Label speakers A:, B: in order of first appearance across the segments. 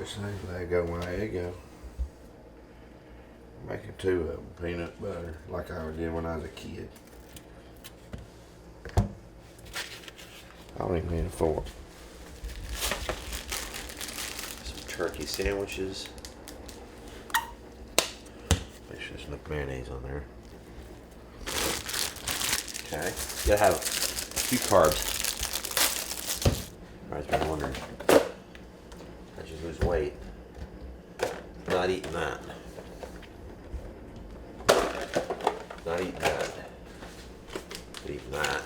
A: see, there you go, there you go. Making 2 of them, peanut butter, like I did when I was a kid. I don't even need a fork. Some turkey sandwiches. Make sure there's enough mayonnaise on there. Okay, you gotta have a few carbs. I've been wondering, as you lose weight, not eating that. Not eating that. Eating that.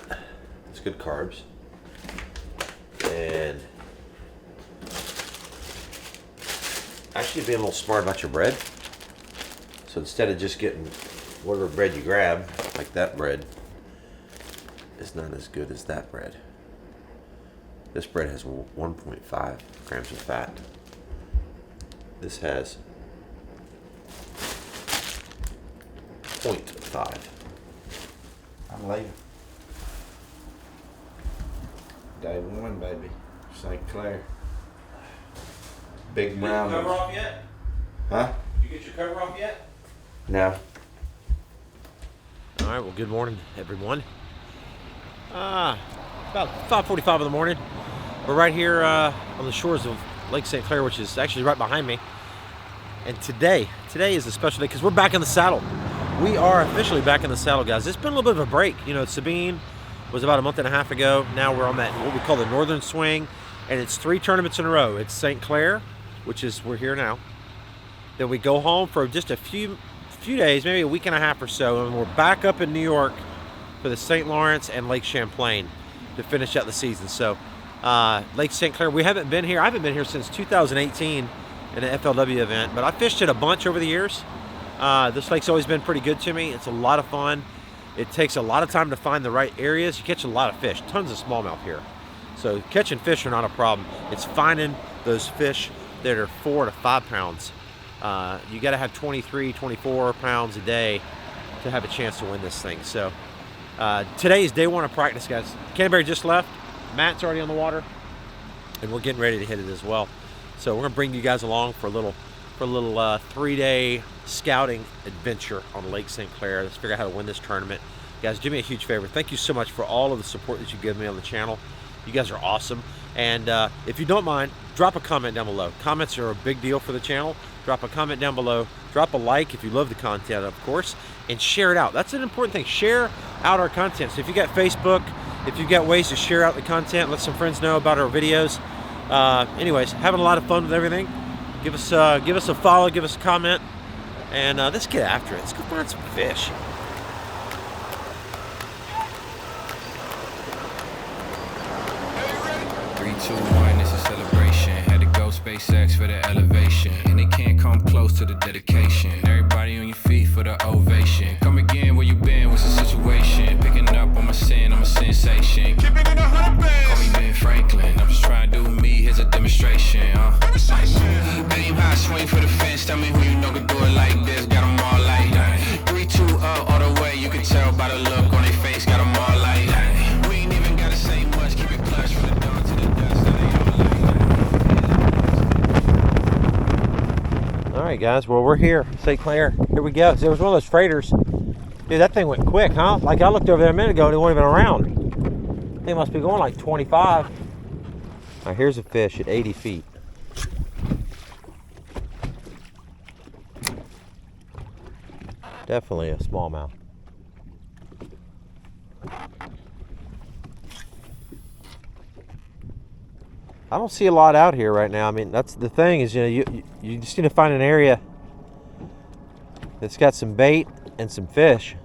A: It's good carbs. And actually being a little smart about your bread. So instead of just getting whatever bread you grab, like that bread, it's not as good as that bread. This bread has 1.5 grams of fat. This has 0.5. I'm leaving. Day 1, baby. Saint Clair. Big brown.
B: Did you cover off yet?
A: Huh?
B: Did you get your cover off yet?
A: No.
B: All right, well, good morning, everyone. About 5:45 in the morning. We're right here on the shores of Lake Saint Clair, which is actually right behind me. And today is a special day because we're back in the saddle. We are officially back in the saddle, guys. It's been a little bit of a break. You know, Sabine was about a month and a half ago. Now we're on that, what we call the Northern Swing, and it's 3 tournaments in a row. It's Saint Clair, which is, we're here now. Then we go home for just a few days, maybe a week and a half or so, and we're back up in New York for the St. Lawrence and Lake Champlain to finish out the season. So Lake St. Clair, we haven't been here. I haven't been here since 2018 in an FLW event, but I fished it a bunch over the years. This lake's always been pretty good to me. It's a lot of fun. It takes a lot of time to find the right areas. You catch a lot of fish, tons of smallmouth here. So catching fish are not a problem. It's finding those fish that are 4 to 5 pounds. You got to have 23, 24 pounds a day to have a chance to win this thing. So today is day 1 of practice, guys. Canterbury just left. Matt's already on the water, and we're getting ready to hit it as well. So we're gonna bring you guys along for a little 3-day scouting adventure on Lake St. Clair. Let's figure out how to win this tournament. Guys, do me a huge favor. Thank you so much for all of the support that you give me on the channel. You guys are awesome. And if you don't mind, drop a comment down below. Comments are a big deal for the channel. Drop a comment down below. Drop a like if you love the content, of course, and share it out. That's an important thing. Share out our content. So if you got Facebook, if you've got ways to share out the content, let some friends know about our videos. Anyways, having a lot of fun with everything. Give us a follow, give us a comment, and let's get after it. Let's go find some fish.
C: Three, 2, 1, it's a celebration. Had to go SpaceX for the elevation, and they can't come close to the dedication. Everybody on your feet for the ovation. Come again, where you been? What's the situation? Picking up on my sin, I'm a sensation. Keeping it 100 bands. Call me Ben Franklin. I'm just trying to do me. Here's a demonstration. Aim high, swing for the fence. Tell me who you know could do it like this. Got them all like 3, 2, up, all the way. You can tell by the look on their face. Got them all like we ain't even gotta say much. Keep it clutch from the dawn to the dust.
B: All right, guys. Well, we're here, St. Clair. Here we go. There was one of those freighters. Dude, that thing went quick, huh? Like I looked over there a minute ago and it wasn't even around. They must be going like 25. All right, here's a fish at 80 feet. Definitely a smallmouth. I don't see a lot out here right now. I mean, that's the thing is, you just need to find an area that's got some bait and some fish.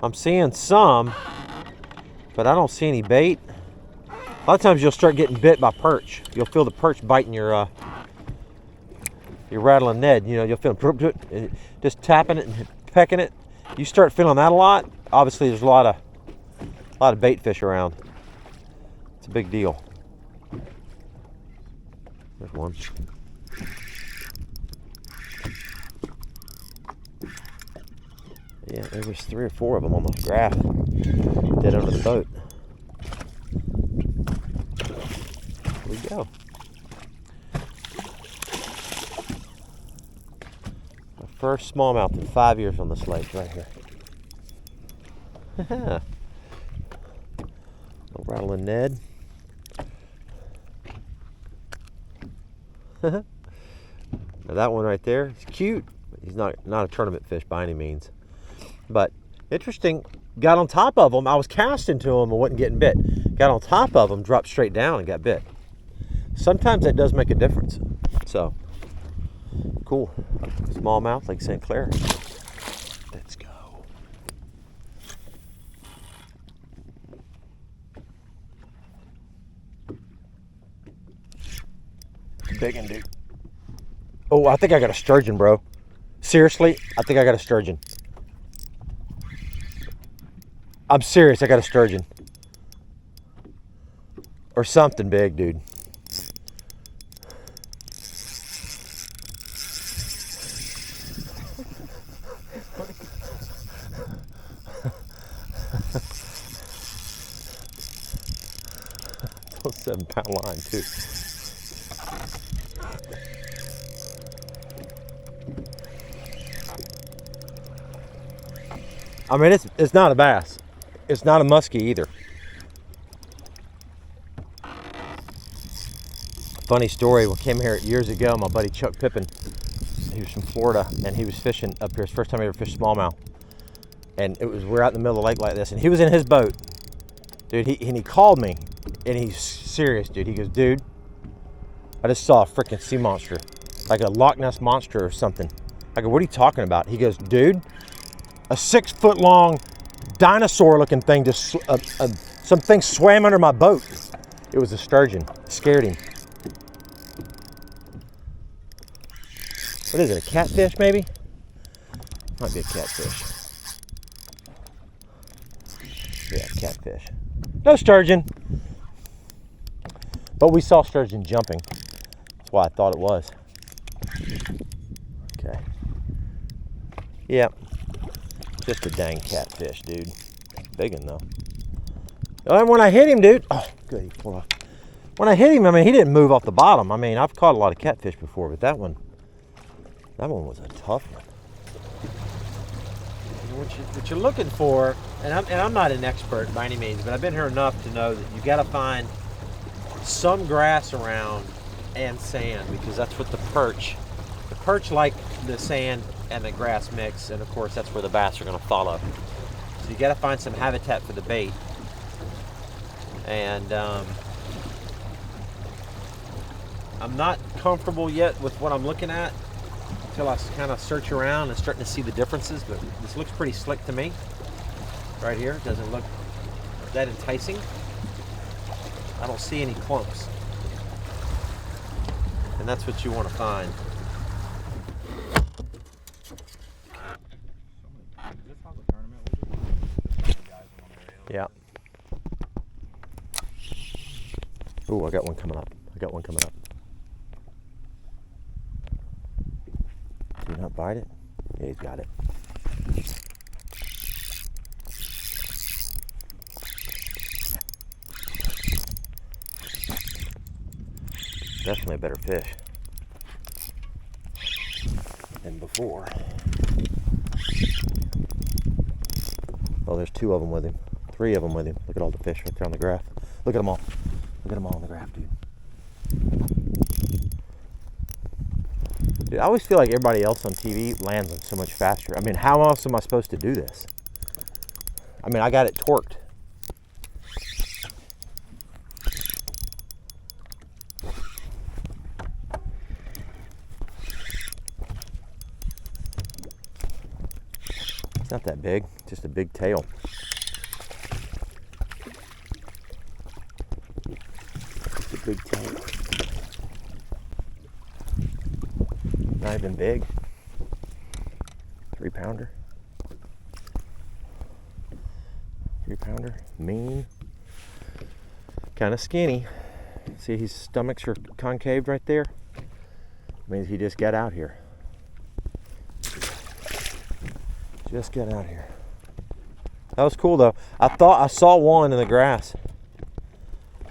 B: I'm seeing some, but I don't see any bait. A lot of times you'll start getting bit by perch. You'll feel the perch biting your rattling Ned. You know, you'll feel just tapping it and pecking it. You start feeling that a lot. Obviously, there's a lot of bait fish around. It's a big deal. There's one. Yeah, there was 3 or 4 of them on the graph, dead under the boat. Here we go. First smallmouth in 5 years on this lake right here. Little rattling Ned. Now that one right there is cute. He's not a tournament fish by any means. But interesting, got on top of him. I was casting to him and wasn't getting bit. Got on top of him, dropped straight down and got bit. Sometimes that does make a difference. So, cool. Smallmouth, Lake Saint Clair. Let's go. Big one, dude. Oh, I think I got a sturgeon, bro. Seriously, I think I got a sturgeon. I'm serious, I got a sturgeon. Or something big, dude. It's a 7-pound line, too. I mean, it's not a bass. It's not a muskie either. Funny story, we came here years ago, my buddy Chuck Pippin, he was from Florida, and he was fishing up here. It's the first time he ever fished smallmouth. And we're out in the middle of the lake like this, and he was in his boat. Dude, he called me, and he's serious, dude. He goes, dude, I just saw a freaking sea monster, like a Loch Ness monster or something. I go, what are you talking about? He goes, dude, a 6-foot-long dinosaur-looking thing, just something swam under my boat. It was a sturgeon. Scared him. What is it, a catfish maybe? Might be a catfish. Yeah, catfish. No sturgeon. But we saw sturgeon jumping. That's why I thought it was. Okay. Yep. Just a dang catfish, dude. Big one though. And when I hit him, dude, oh, good. When I hit him, I mean, he didn't move off the bottom. I mean, I've caught a lot of catfish before, but that one was a tough one. What you're looking for, and I'm not an expert by any means, but I've been here enough to know that you got to find some grass around and sand, because that's what the perch like the sand and the grass mix, and of course that's where the bass are going to follow. So you got to find some habitat for the bait. And I'm not comfortable yet with what I'm looking at until I kind of search around and starting to see the differences, but this looks pretty slick to me. Right here, doesn't look that enticing. I don't see any clumps. And that's what you want to find. Yeah. Ooh, I got one coming up. Did he not bite it? Yeah, he's got it. Definitely a better fish than before. Oh, there's 2 of them with him. 3 of them with him. Look at all the fish right there on the graph. Look at them all. Look at them all on the graph, dude. Dude, I always feel like everybody else on TV lands them so much faster. I mean, how else am I supposed to do this? I mean, I got it torqued. It's not that big, just a big tail. Just a big tail. Not even big. 3-pounder. 3-pounder. Mean. Kind of skinny. See, his stomachs are concaved right there. Means he just got out here. Just got out here. That was cool though. I thought I saw one in the grass.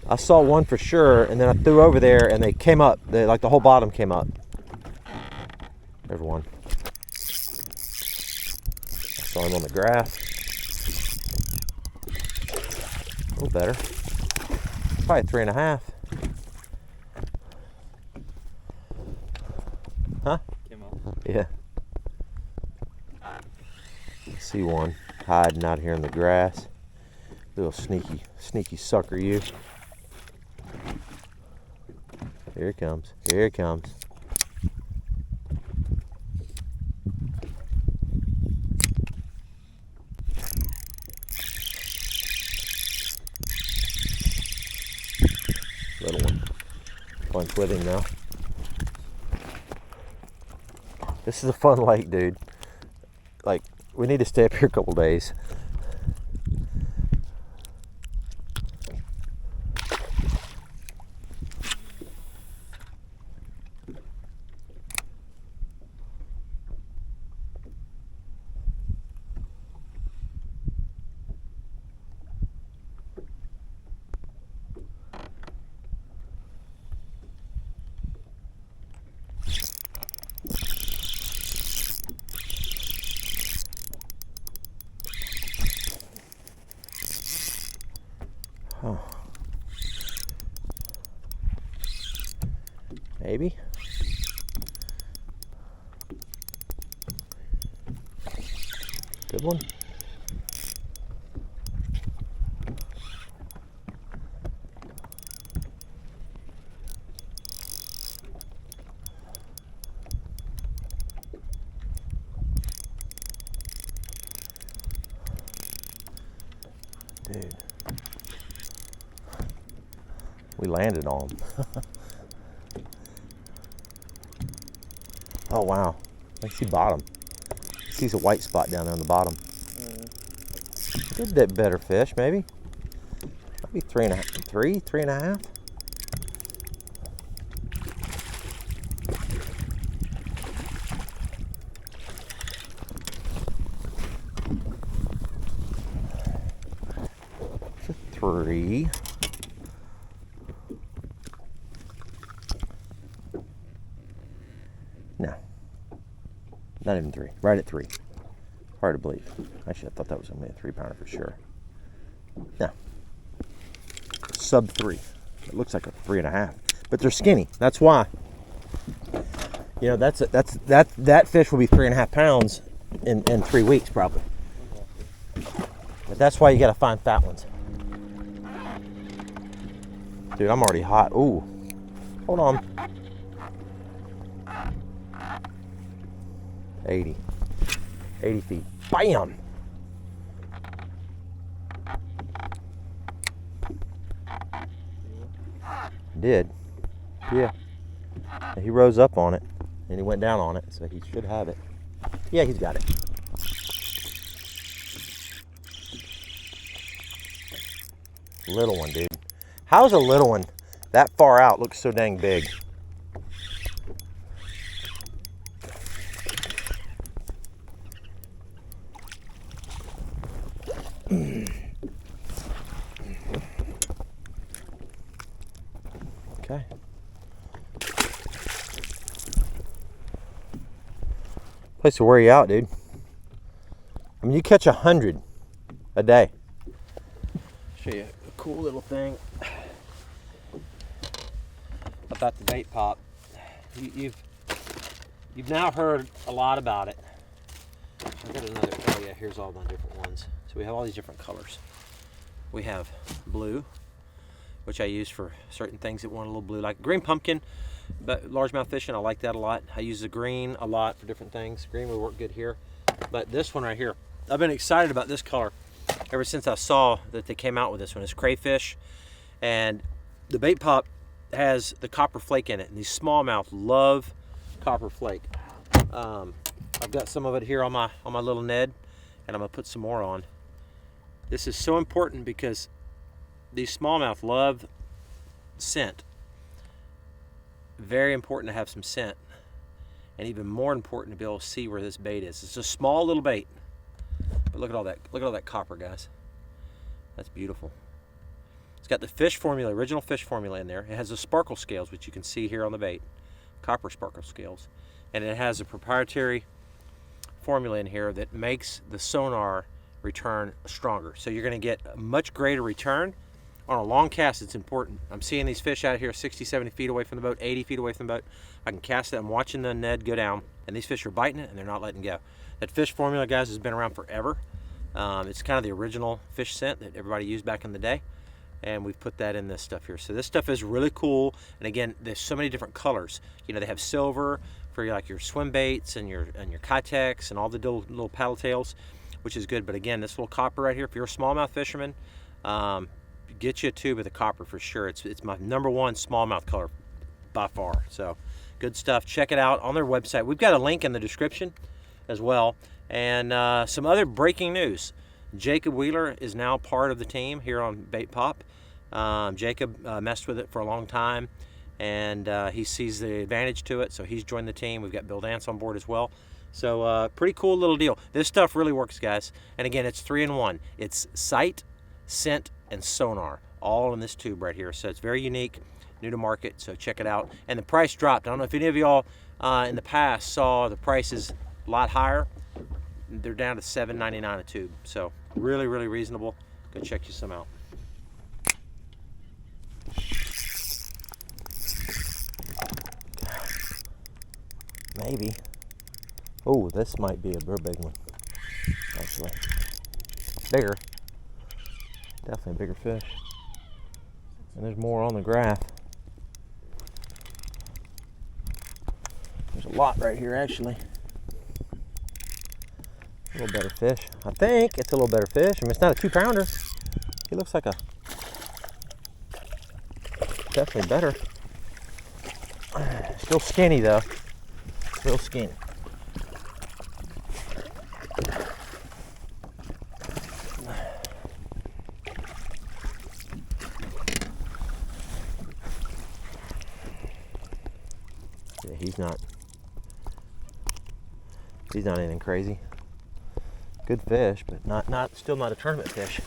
B: I saw one for sure, and then I threw over there and they came up. Like the whole bottom came up. There's one. Saw him on the grass. A little better. Probably 3.5. Huh?
D: Came up.
B: Yeah. See one hiding out here in the grass. Little sneaky sucker, you. Here it comes. Here it comes. Little one. Bunch with him now. This is a fun lake, dude. Like, we need to stay up here a couple days. Oh. Maybe. Good one. Dude. We landed on him. Oh wow. I see bottom. Sees a white spot down there on the bottom. Good bit better fish, maybe. Maybe 3.5. It's a 3. No, not even 3. Right at 3. Hard to believe. Actually, I thought that was gonna be a 3-pounder for sure. No, sub 3. It looks like a 3.5, but they're skinny. That's why. You know, that fish will be 3.5 pounds in 3 weeks probably. But that's why you gotta find fat ones. Dude, I'm already hot. Ooh, hold on. 80 feet. Bam! Did. Yeah. He rose up on it and he went down on it, so he should have it. Yeah, he's got it. Little one, dude. How's a little one that far out looks so dang big? Okay. Place to wear you out, dude. I mean, you catch 100 a day. Show you a cool little thing about the bait pop. You've now heard a lot about it. I've got another. Oh yeah, here's all my different ones. So we have all these different colors. We have blue, which I use for certain things that want a little blue, like green pumpkin, but largemouth fishing, I like that a lot. I use the green a lot for different things. Green would work good here. But this one right here, I've been excited about this color ever since I saw that they came out with this one. It's crayfish, and the bait pop has the copper flake in it, and these smallmouth love copper flake. I've got some of it here on my little Ned, and I'm gonna put some more on. This is so important because these smallmouth love scent. Very important to have some scent, and even more important to be able to see where this bait is. It's a small little bait, but look at all that. Look at all that copper, guys. That's beautiful. It's got the fish formula, original fish formula in there. It has the sparkle scales, which you can see here on the bait, copper sparkle scales, and it has a proprietary formula in here that makes the sonar return stronger. So you're going to get a much greater return. On a long cast, it's important. I'm seeing these fish out here 60, 70 feet away from the boat, 80 feet away from the boat. I can cast it. I'm watching the Ned go down, and these fish are biting it, and they're not letting go. That fish formula, guys, has been around forever. It's kind of the original fish scent that everybody used back in the day, and we've put that in this stuff here. So this stuff is really cool, and again, there's so many different colors. You know, they have silver for like your swim baits and your Kitex and all the little paddle tails, which is good. But again, this little copper right here, if you're a smallmouth fisherman, get you a tube of the copper for sure. It's my #1 smallmouth color by far. So good stuff. Check it out on their website. We've got a link in the description as well. And some other breaking news. Jacob Wheeler is now part of the team here on Bait Pop. Jacob messed with it for a long time, and he sees the advantage to it, so he's joined the team. We've got Bill Dance on board as well. So pretty cool little deal. This stuff really works, guys. And again, it's 3-in-1. It's sight, scent, and sonar, all in this tube right here. So it's very unique, new to market, so check it out. And the price dropped. I don't know if any of y'all in the past saw the prices a lot higher. They're down to $7.99 a tube, so really, really reasonable. Go check you some out. Maybe. Oh, this might be a real big one, actually. Bigger. Definitely a bigger fish. And there's more on the graph. There's a lot right here, actually. A little better fish. I think it's a little better fish. I mean, it's not a 2-pounder. He looks like a... Definitely better. Still skinny, though. Real skinny. Yeah, he's not anything crazy. Good fish, but still not a tournament fish.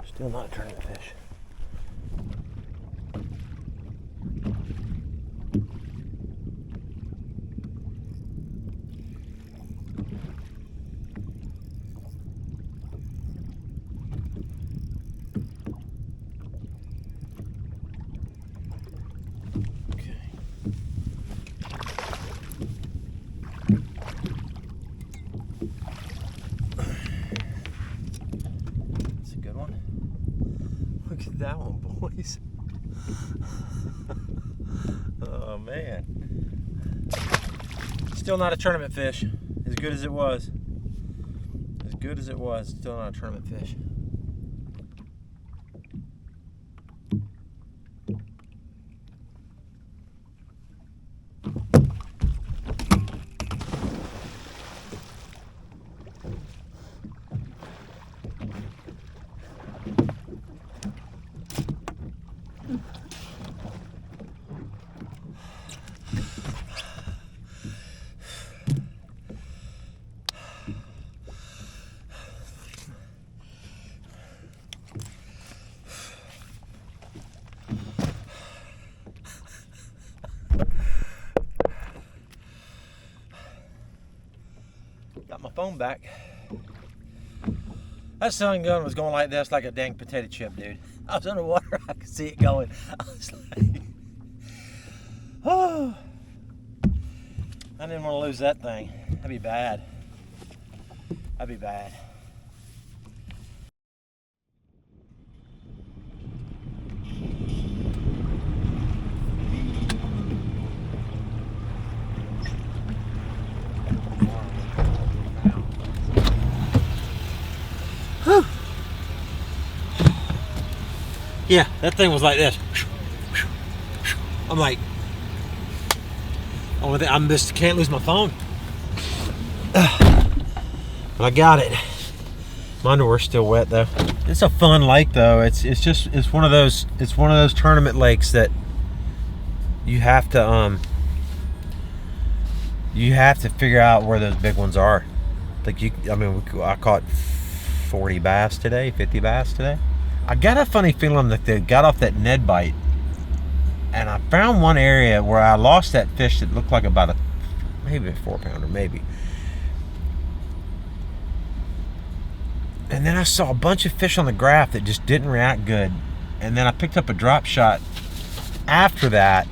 B: Still not a tournament fish. Look at that one, boys. Oh, man. Still not a tournament fish. As good as it was. As good as it was, still not a tournament fish. Got my phone back. That sun gun was going like this, like a dang potato chip, dude. I was underwater, I could see it going. I was like, oh. I didn't want to lose that thing. That'd be bad. That'd be bad. Whew. Yeah, that thing was like this. I'm like, oh, I just can't lose my phone. But I got it. My underwear's still wet though. It's a fun lake though. It's one of those tournament lakes that you have to figure out where those big ones are. Like I caught 40 bass today, 50 bass today. I got a funny feeling that they got off that Ned bite, and I found one area where I lost that fish that looked like about maybe a 4-pounder, maybe. And then I saw a bunch of fish on the graph that just didn't react good. And then I picked up a drop shot after that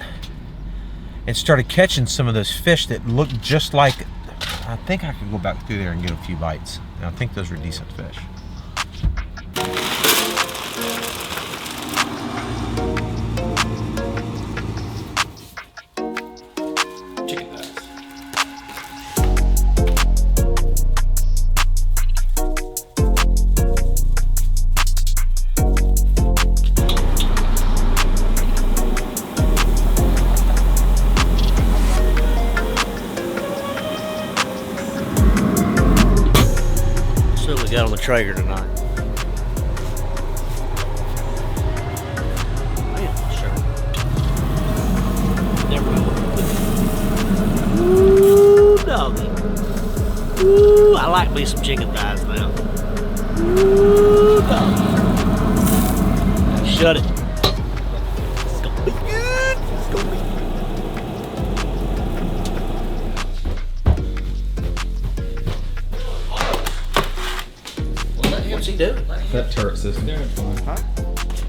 B: and started catching some of those fish that looked just like, I think I could go back through there and get a few bites. And I think those were decent fish. Chicken bass.
D: Got on the Traeger tonight. Yeah, sure. Never know. Ooh, doggy. Ooh, I like me some chicken thighs now. Ooh, doggy. Shut it. It's gonna be good. It's gonna be good. What's he doing?
E: That turret system.
D: Huh?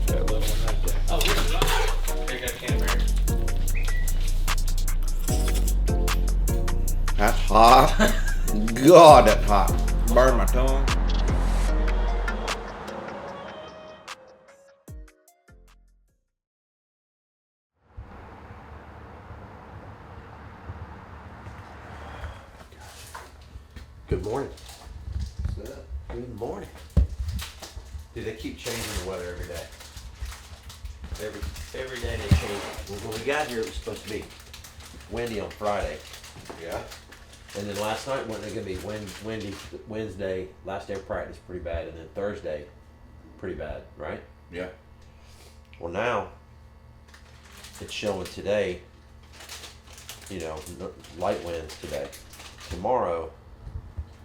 E: That little one right there.
D: Oh, here you got a can there.
F: That's hot. God, that's hot. Burn my tongue.
A: Good morning. Good morning. Dude, they keep changing the weather every day. Every day they change it. When we got here, it was supposed to be windy on Friday.
F: Yeah.
A: And then last night, wasn't it going to be windy? Wednesday, last day of practice, pretty bad. And then Thursday, pretty bad, right?
F: Yeah.
A: Well, now, it's showing today, you know, light winds today. Tomorrow,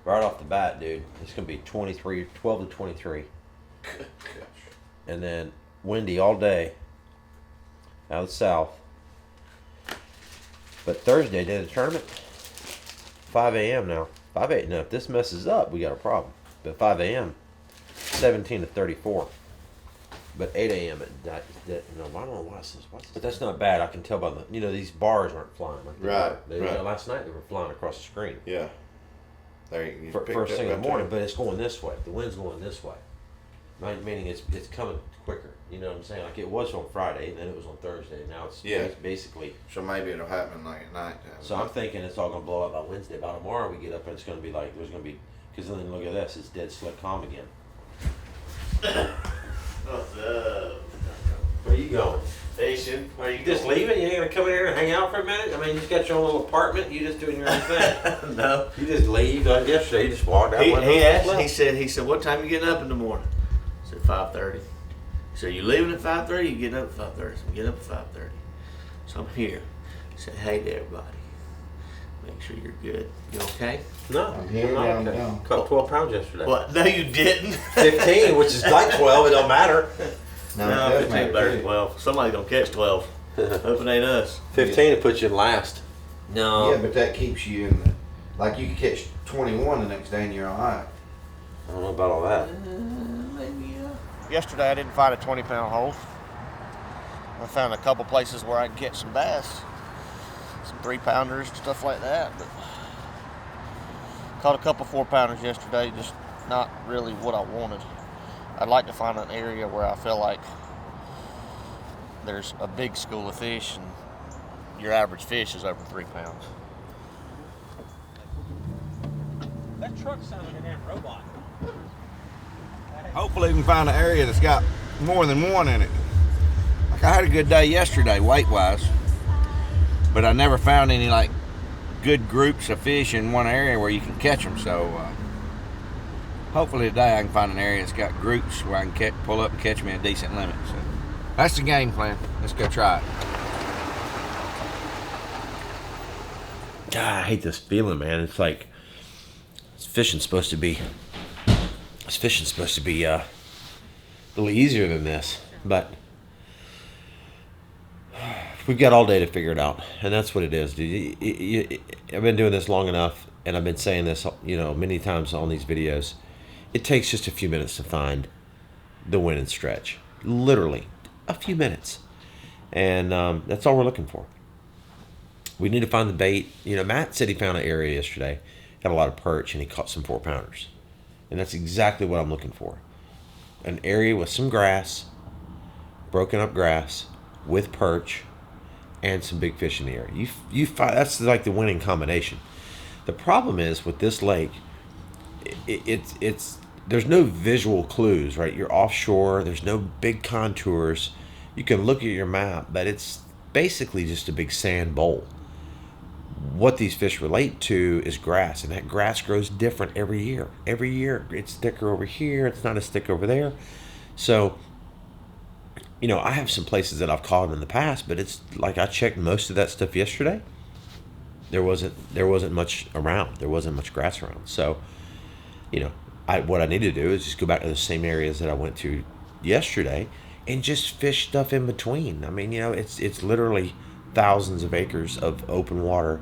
A: right off the bat, dude, it's going to be 12 to 23. And then windy all day out of the south. But Thursday, day of the tournament, 5 a.m. now. 5 a.m. Now, if this messes up, we got a problem. But 5 a.m., 17 to 34. But 8 a.m. at night, I don't know why this is. But that's not bad. I can tell by the, you know, these bars aren't flying like they
F: Right,
A: were.
F: right.
A: Last night, they were flying across the screen.
F: Yeah. There you
A: First
F: picked
A: thing
F: up
A: in the
F: right
A: morning,
F: there.
A: but it's going this way. The wind's going this way. Meaning it's coming quicker. You know what I'm saying? Like it was on Friday, and then it was on Thursday. Now it's basically.
F: So maybe it'll happen like at night.
A: So I'm thinking it's all going to blow up by Wednesday. By tomorrow we get up and it's going to be like, there's going to be, because then look at this, it's dead slick calm again.
D: What's up?
A: Where are you going?
D: Fishing.
A: Are you just leaving? You ain't going to come in here and hang out for a minute? I mean, you just got your own little apartment, you just doing your own thing.
D: No.
A: You just leave. Like yesterday, you just walked out.
D: He asked. He said, "What time you getting up in the morning?" I said, 5:30. He said, "You leaving at 5:30? You getting up at 5:30?" So I'm getting up at 5:30. So I'm here. I said, "Hey to everybody. Make sure you're good. You okay?"
A: No,
F: I'm here,
A: not
F: down,
A: okay.
F: down.
A: Caught 12 pounds yesterday.
D: What? No, you didn't.
A: 15, which is like 12, it don't matter.
D: No, 15 better than 12. Somebody's gonna catch 12. Hope it ain't us.
A: 15 to put you in last.
D: No.
F: Yeah, but that keeps you in the, like you could catch 21 the next day and you're all right.
A: I don't know about all that.
D: Maybe, Yesterday I didn't find a 20-pound hole. I found a couple places where I can catch some bass, some 3-pounders, stuff like that. But caught a couple 4-pounders yesterday, just not really what I wanted. I'd like to find an area where I feel like there's a big school of fish and your average fish is over 3 pounds.
B: That truck sounds like a damn robot.
F: Hopefully we can find an area that's got more than one in it. Like I had a good day yesterday weight-wise, but I never found any like good groups of fish in one area where you can catch them. So hopefully today I can find an area that's got groups where I can pull up and catch me a decent limit. So that's the game plan. Let's go try it.
A: God, I hate this feeling, man. It's like fishing's supposed to be a little easier than this, but we've got all day to figure it out, and that's what it is, dude. I've been doing this long enough, and I've been saying this, you know, many times on these videos. it takes just a few minutes to find the win and stretch. Literally a few minutes. And that's all we're looking for. We need to find the bait. You know, Matt said he found an area yesterday, got a lot of perch, and he caught some 4-pounders. And that's exactly what I'm looking for. An area with some grass, broken up grass, with perch, and some big fish in the area. You find that's like the winning combination. The problem is with this lake, it's there's no visual clues, right? You're offshore. There's no big contours. You can look at your map, but it's basically just a big sand bowl. What these fish relate to is grass, and that grass grows different every year. Every year, it's thicker over here. It's not as thick over there. So, you know, I have some places that I've caught them in the past, but it's like I checked most of that stuff yesterday. There wasn't much around. There wasn't much grass around. So, you know, what I need to do is just go back to the same areas that I went to yesterday and just fish stuff in between. I mean, you know, it's literally thousands of acres of open water,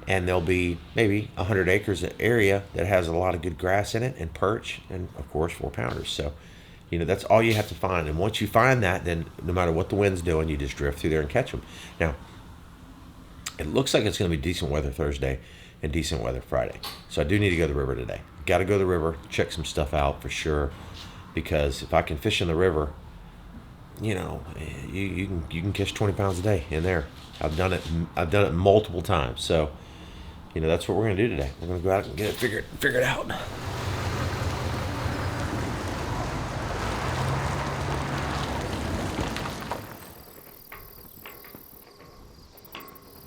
A: and there'll be maybe 100 acres of area that has a lot of good grass in it and perch and of course 4-pounders. So, you know, that's all you have to find. And once you find that, then no matter what the wind's doing, you just drift through there and catch them. Now, it looks like it's going to be decent weather Thursday and decent weather Friday. So I do need to go to the river today. Got to go to the river, check some stuff out for sure, because if I can fish in the river, you know, you can catch 20 pounds a day in there. I've done it multiple times. So, you know, that's what we're gonna do today. We're gonna go out and get it figured out.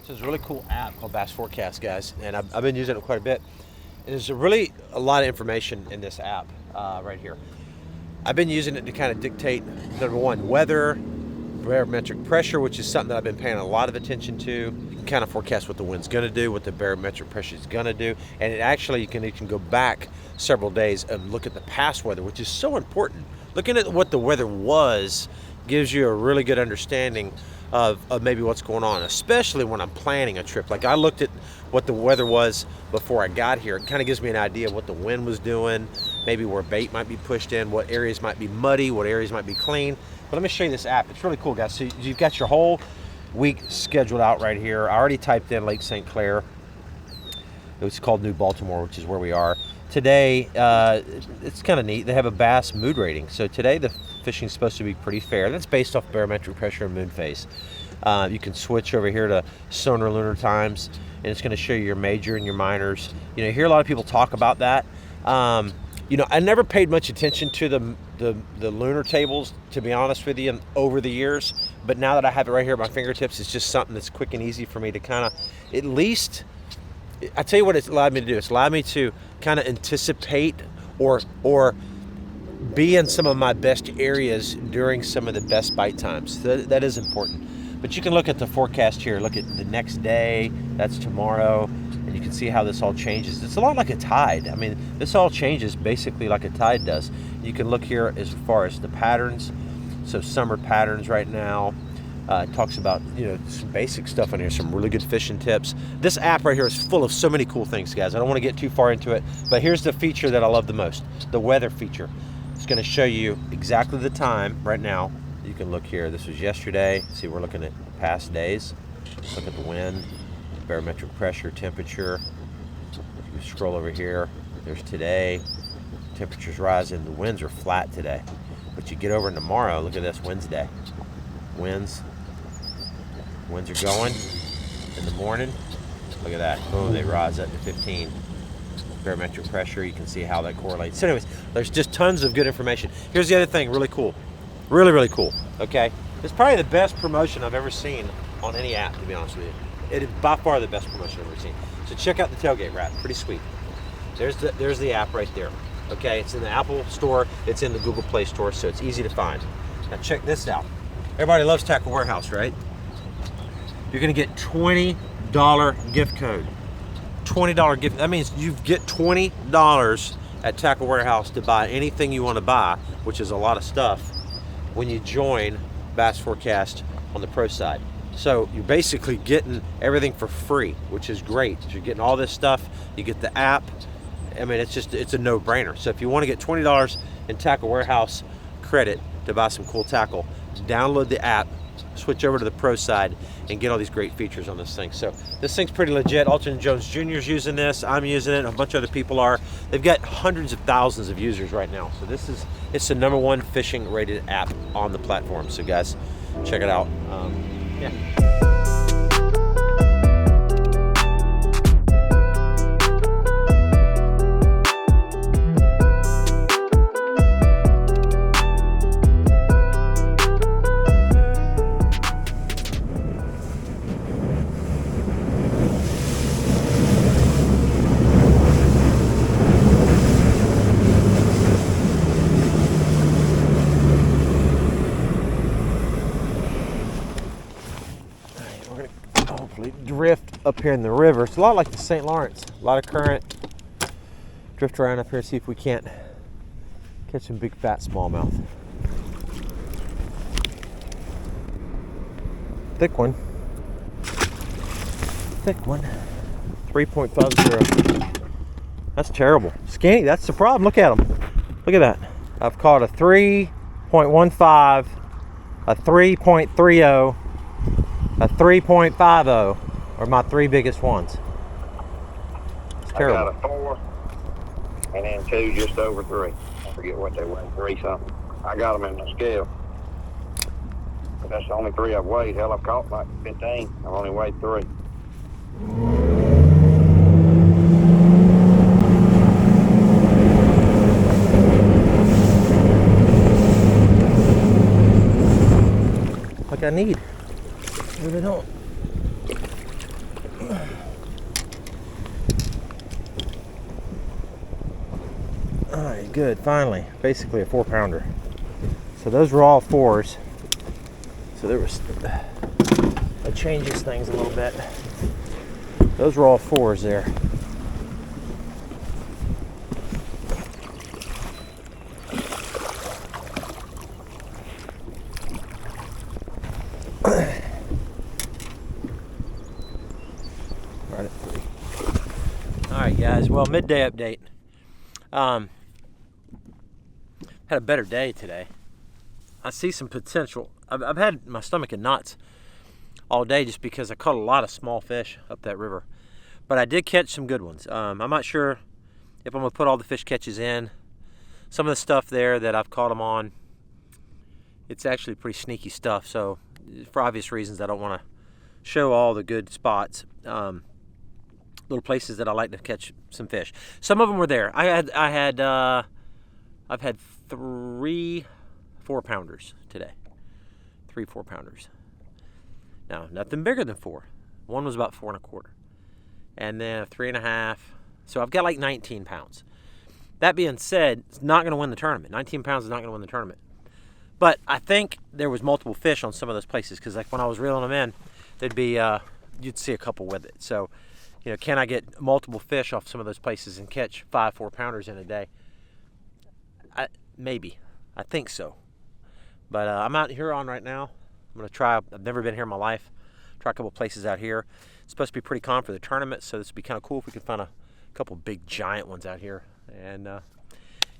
B: So there's a really cool app called Bass Forecast, guys, and I've been using it quite a bit. And there's really a lot of information in this app right here. I've been using it to kind of dictate, number one, weather, barometric pressure, which is something that I've been paying a lot of attention to. You can kind of forecast what the wind's going to do, what the barometric pressure is going to do, and it actually you can go back several days and look at the past weather, which is so important. Looking at what the weather was gives you a really good understanding of maybe what's going on, especially when I'm planning a trip. Like I looked at what the weather was before I got here. It kind of gives me an idea of what the wind was doing, maybe where bait might be pushed in, what areas might be muddy, what areas might be clean. But let me show you this app. It's really cool, guys. So you've got your whole week scheduled out right here. I already typed in Lake Saint Clair. It's called New Baltimore, which is where we are. Today, it's kind of neat. They have a bass mood rating. So today the fishing is supposed to be pretty fair. That's based off barometric pressure and moon phase. You can switch over here to sonar lunar times, and it's going to show you your major and your minors. You know, you hear a lot of people talk about that. You know, I never paid much attention to the lunar tables, to be honest with you, over the years. But now that I have it right here at my fingertips, it's just something that's quick and easy for me to kind of, at least, I tell you what it's allowed me to do. It's allowed me to kind of anticipate or be in some of my best areas during some of the best bite times. That is important. But you can look at the forecast here. Look at the next day. That's tomorrow. And you can see how this all changes. It's a lot like a tide. I mean, this all changes basically like a tide does. You can look here as far as the patterns. So summer patterns right now. It talks about, you know, some basic stuff in here, some really good fishing tips. This app right here is full of so many cool things, guys. I don't want to get too far into it, but here's the feature that I love the most, the weather feature. It's going to show you exactly the time right now. You can look here. This was yesterday. See, we're looking at past days. Look at the wind, barometric pressure, temperature. You scroll over here. There's today. Temperature's rising. The winds are flat today. But you get over tomorrow. Look at this, Wednesday. Winds are going in the morning. Look at that. Boom, they rise up to 15. Barometric pressure, you can see how that correlates. So anyways, there's just tons of good information. Here's the other thing, really cool. Really, really cool, okay? It's probably the best promotion I've ever seen on any app, to be honest with you. It is by far the best promotion I've ever seen. So check out the tailgate wrap, pretty sweet. There's the app right there, okay? It's in the Apple Store, it's in the Google Play Store, so it's easy to find. Now check this out. Everybody loves Tackle Warehouse, right? You're gonna get $20 gift code. $20 gift, that means you get $20 at Tackle Warehouse to buy anything you wanna buy, which is a lot of stuff, when you join Bass Forecast on the pro side. So you're basically getting everything for free, which is great. You're getting all this stuff, you get the app, I mean, it's a no-brainer. So if you want to get $20 in Tackle Warehouse credit to buy some cool tackle, download the app, switch over to the pro side, and get all these great features on this thing. So this thing's pretty legit. Alton Jones Jr. is using this. I'm using it. A bunch of other people are. They've got hundreds of thousands of users right now. So it's the #1 fishing rated app on the platform. So guys, check it out. Yeah. Drift up here in the river. It's a lot like the St. Lawrence. A lot of current. Drift around up here, see if we can't catch some big fat smallmouth. Thick one. Thick one. 3.50. That's terrible. Skinny, that's the problem. Look at them. Look at that. I've caught a 3.15, a 3.30, a 3.50. Are my 3 biggest ones. It's terrible.
G: I got a 4 and then 2 just over 3. I forget what they weigh, 3 something. I got them in the scale. But that's the only 3 I've weighed. Hell, I've caught like 15. I've only weighed 3.
B: Like I need. Really don't. Alright, good, finally. Basically a 4-pounder. So those were all 4s. So there was, that changes things a little bit. Those were all 4s there. Right at 3. Alright guys, well, midday update. Had a better day today. I see some potential. I've had my stomach in knots all day just because I caught a lot of small fish up that river. But I did catch some good ones. I'm not sure if I'm going to put all the fish catches in. Some of the stuff there that I've caught them on, it's actually pretty sneaky stuff. So for obvious reasons, I don't want to show all the good spots. Little places that I like to catch some fish. Some of them were there. I've had 3 4-pounders today. 3 4-pounders. Now, nothing bigger than 4. One was about 4 1/4. And then a 3 1/2. So I've got like 19 pounds. That being said, it's not going to win the tournament. 19 pounds is not going to win the tournament. But I think there was multiple fish on some of those places because like when I was reeling them in, there'd be, you'd see a couple with it. So, you know, can I get multiple fish off some of those places and catch 5 4-pounders in a day? Maybe. I think so. But I'm out here on right now. I'm going to try. I've never been here in my life. Try a couple places out here. It's supposed to be pretty calm for the tournament, so this would be kind of cool if we could find a couple big giant ones out here. And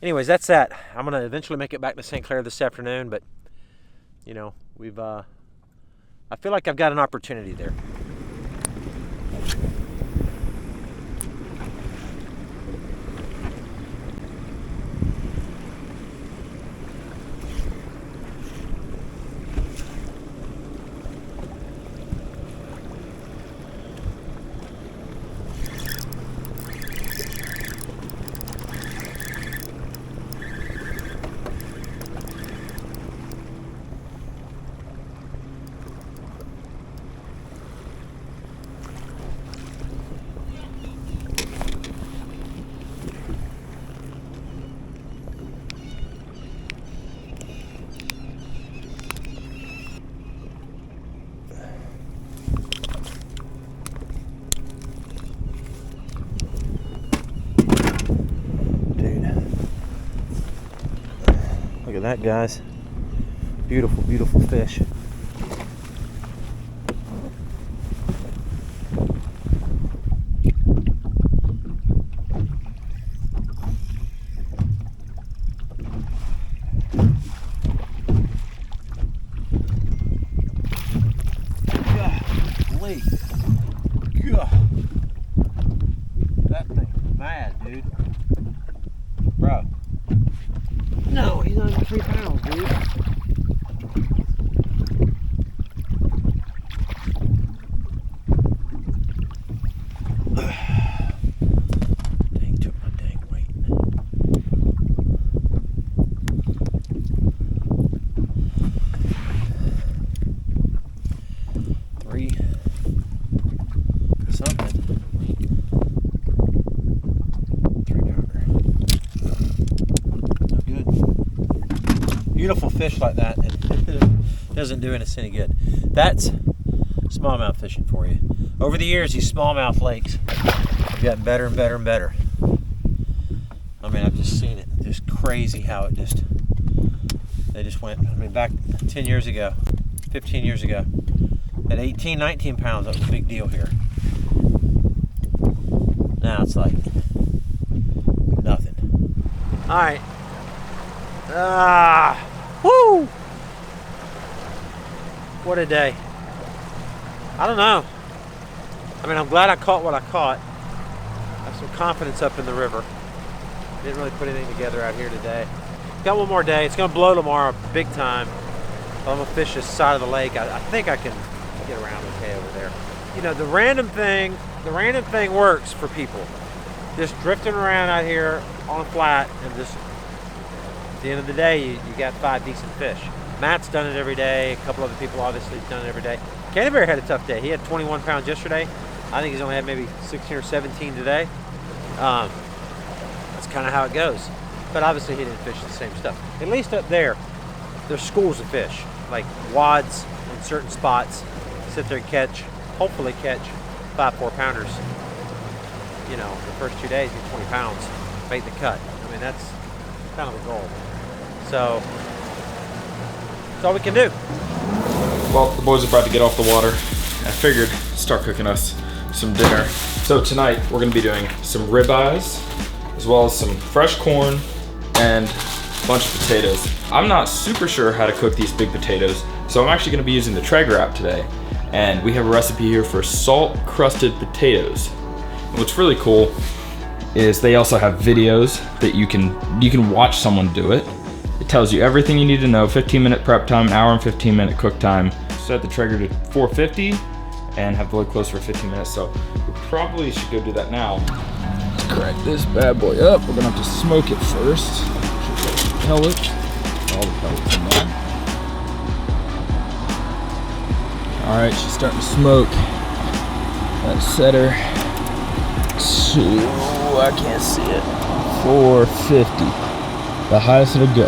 B: anyways, that's that. I'm going to eventually make it back to Saint Clair this afternoon, but you know, I feel like I've got an opportunity there. Look at that, guys. Beautiful, beautiful fish.
D: not even 3 pounds, dude.
B: Dang, took my dang weight. 3 something. 3-pounder. No good. Beautiful fish like that, it doesn't do us any good. That's smallmouth fishing for you. Over the years, these smallmouth lakes have gotten better and better and better. I mean, I've just seen it. Just crazy how it just, they just went, I mean, back 10 years ago, 15 years ago, at 18, 19 pounds, that was a big deal here. Now it's like nothing. All right. Woo! What a day. I don't know. I mean, I'm glad I caught what I caught. I have some confidence up in the river. Didn't really put anything together out here today. Got one more day. It's gonna blow tomorrow big time. I'm gonna fish this side of the lake. I think I can get around okay over there. You know, the random thing works for people. Just drifting around out here on flat and just, at the end of the day, you got 5 decent fish. Matt's done it every day. A couple other people obviously have done it every day. Canterbury had a tough day. He had 21 pounds yesterday. I think he's only had maybe 16 or 17 today. That's kind of how it goes. But obviously he didn't fish the same stuff. At least up there, there's schools of fish, like wads in certain spots. Sit there and catch, hopefully catch 5 4-pounders. You know, the first 2 days, get 20 pounds, make the cut. I mean, that's kind of the goal. So, that's all we can do.
E: Well, the boys are about to get off the water. I figured start cooking us some dinner. So tonight we're gonna be doing some ribeyes, as well as some fresh corn and a bunch of potatoes. I'm not super sure how to cook these big potatoes, so I'm actually gonna be using the Traeger app today. And we have a recipe here for salt-crusted potatoes. And what's really cool is they also have videos that you can watch someone do it. It tells you everything you need to know, 15-minute prep time, hour and 15-minute cook time. Set the Traeger to 450 and have the lid closed for 15 minutes. So we probably should go do that now. Let's crack this bad boy up. We're gonna have to smoke it first. Pellet, all the pellets in there. All right, she's starting to smoke. Let's set her to, I can't see it, 450. The highest it'll go.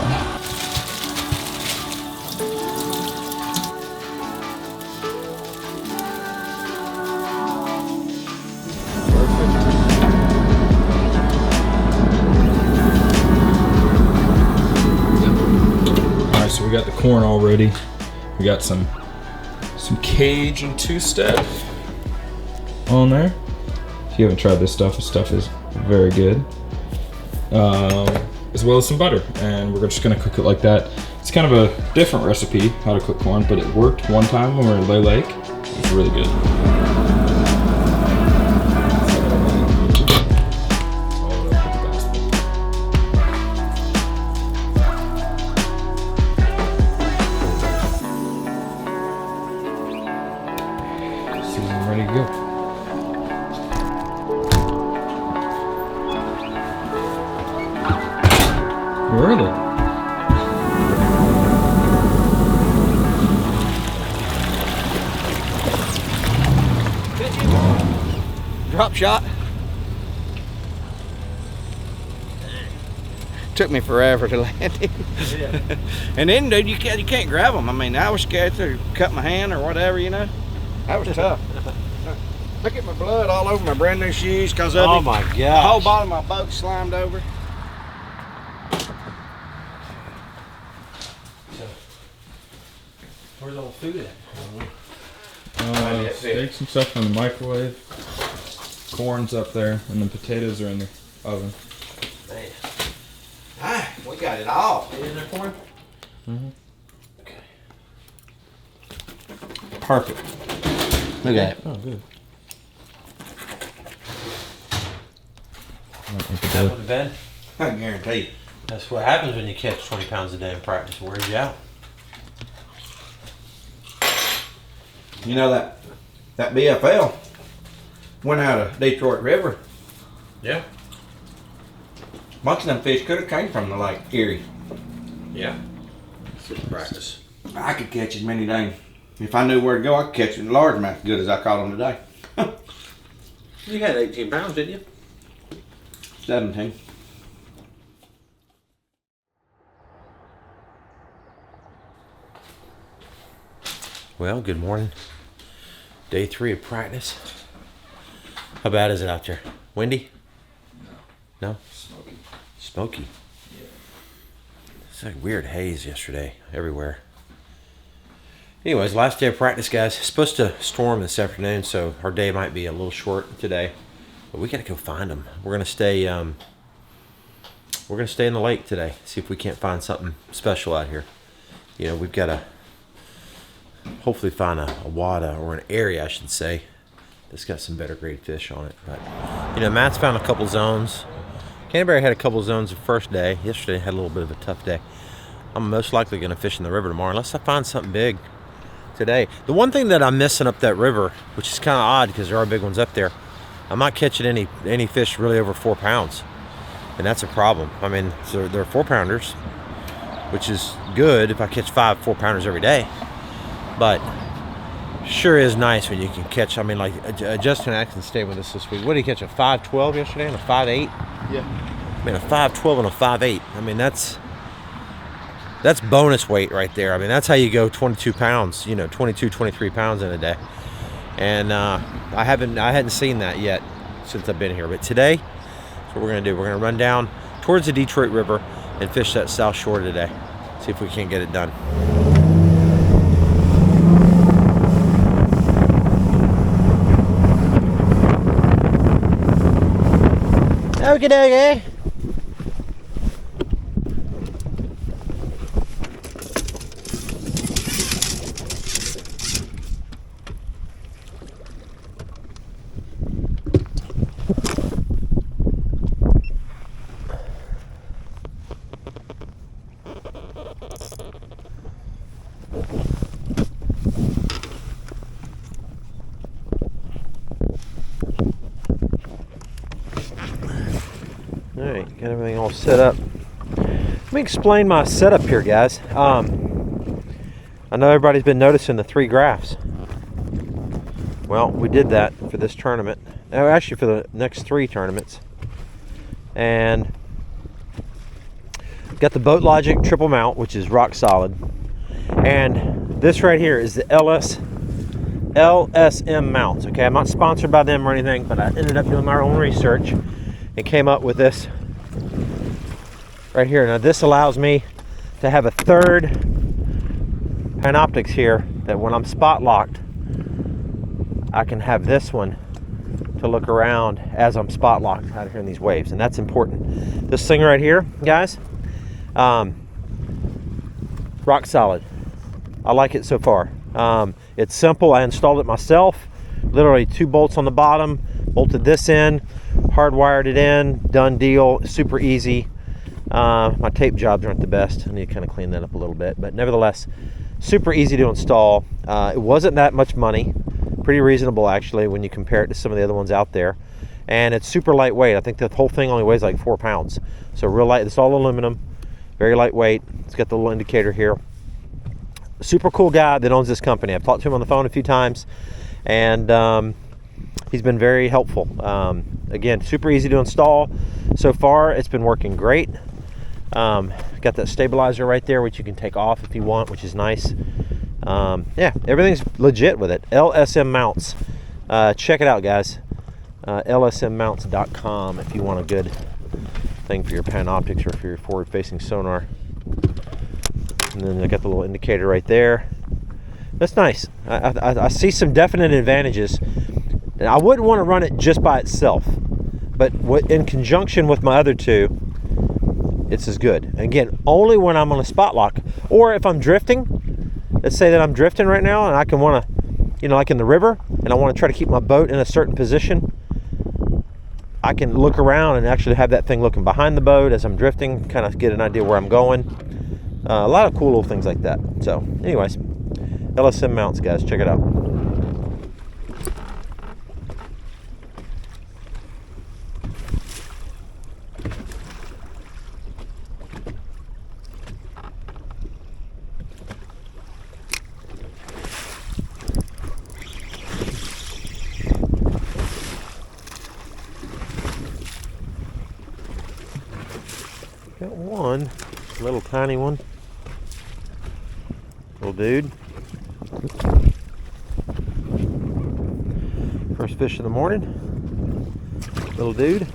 E: Alright, so we got the corn all ready. We got some Cajun two-step on there. If you haven't tried this stuff is very good. As well as some butter, and we're just gonna cook it like that. It's kind of a different recipe how to cook corn, but it worked one time when we were in Lay Lake. It was really good. Season ready to go. Where are they?
F: Drop shot. Took me forever to land him.
B: Yeah.
F: And then, dude, you can't grab them. I mean, I was scared to cut my hand or whatever, you know. That was tough. Look at my blood all over my brand new shoes because of
B: Oh
F: it.
B: my gosh.
F: The whole bottom of my boat slimed over.
B: Where's all the food at?
E: Steaks and stuff in the microwave. Corn's up there, and the potatoes are in the oven.
F: Man. Ah, we got it all.
B: In there for him?
E: Mm-hmm.
B: Okay.
F: Perfect. Look at it.
E: Oh, good.
B: That one to bed?
F: I guarantee you.
B: That's what happens when you catch 20 pounds a day in practice. It wears you out.
F: You know that BFL went out of Detroit River.
B: Yeah.
F: Most of them fish could have came from the Lake Erie.
B: Yeah. It's practice.
F: I could catch as many dang. If I knew where to go, I could catch it in largemouth as good as I caught them today.
B: You had 18 pounds, didn't you?
F: 17.
B: Well, good morning. Day 3 of practice. How bad is it out there? Windy? No?
E: Smoky.
B: Smoky.
E: Yeah.
B: It's like weird haze yesterday everywhere. Anyways, last day of practice, guys. It's supposed to storm this afternoon, so our day might be a little short today. But we gotta go find them. We're gonna stay in the lake today. See if we can't find something special out here. You know, we've got to hopefully find a wada, or an area, I should say, that's got some better grade fish on it. But you know, Matt's found a couple zones. Canterbury had a couple zones the first day. Yesterday had a little bit of a tough day. I'm most likely going to fish in the river tomorrow unless I find something big today. The one thing that I'm missing up that river, which is kind of odd because there are big ones up there, I'm not catching any fish really over 4 pounds, and that's a problem. I mean, so they're 4-pounders, which is good if I catch 5 4-pounders every day, but sure is nice when you can catch. I mean, like Justin Atkins stayed with us this week. What did he catch? A 5.12 yesterday and a 5.8?
E: Yeah.
B: I mean, a 5.12 and a 5.8. I mean, that's bonus weight right there. I mean, that's how you go 22 pounds, you know, 22, 23 pounds in a day. And I hadn't seen that yet since I've been here. But today, that's what we're gonna do. We're gonna run down towards the Detroit River and fish that south shore today. See if we can't get it done. Okie dokie. Alright, got everything all set up. Let me explain my setup here, guys. I know everybody's been noticing the 3 graphs. Well, we did that for this tournament. Oh, actually for the next 3 tournaments. And got the Boat Logic triple mount, which is rock solid. And this right here is the LSM mounts. Okay, I'm not sponsored by them or anything, but I ended up doing my own research and came up with this right here. Now this allows me to have a third Panoptics here, that when I'm spot locked, I can have this one to look around as I'm spot locked out here in these waves, and that's important. This thing right here, guys, rock solid. I like it so far. It's simple. I installed it myself. Literally 2 bolts on the bottom, bolted this in, hardwired it in, done deal. Super easy. My tape jobs aren't the best. I need to kind of clean that up a little bit, but nevertheless, super easy to install. It wasn't that much money. Pretty reasonable actually when you compare it to some of the other ones out there. And it's super lightweight. I think the whole thing only weighs like 4 pounds. So real light. It's all aluminum, very lightweight. It's got the little indicator here. Super cool guy that owns this company. I've talked to him on the phone a few times, and he's been very helpful. Again, super easy to install. So far, it's been working great. Got that stabilizer right there, which you can take off if you want, which is nice. Yeah, everything's legit with it. LSM mounts. Check it out, guys. lsmmounts.com if you want a good thing for your Panoptics or for your forward-facing sonar. And then I got the little indicator right there. That's nice. I see some definite advantages. And I wouldn't want to run it just by itself, but in conjunction with my other 2, it's as good. Again, only when I'm on a spot lock, or if I'm drifting. Let's say that I'm drifting right now, and I can want to, you know, like in the river, and I want to try to keep my boat in a certain position. I can look around and actually have that thing looking behind the boat as I'm drifting, kind of get an idea where I'm going. A lot of cool little things like that. So anyways, LSM mounts, guys, check it out. Got one little tiny one, little dude. First fish of the morning, little dude.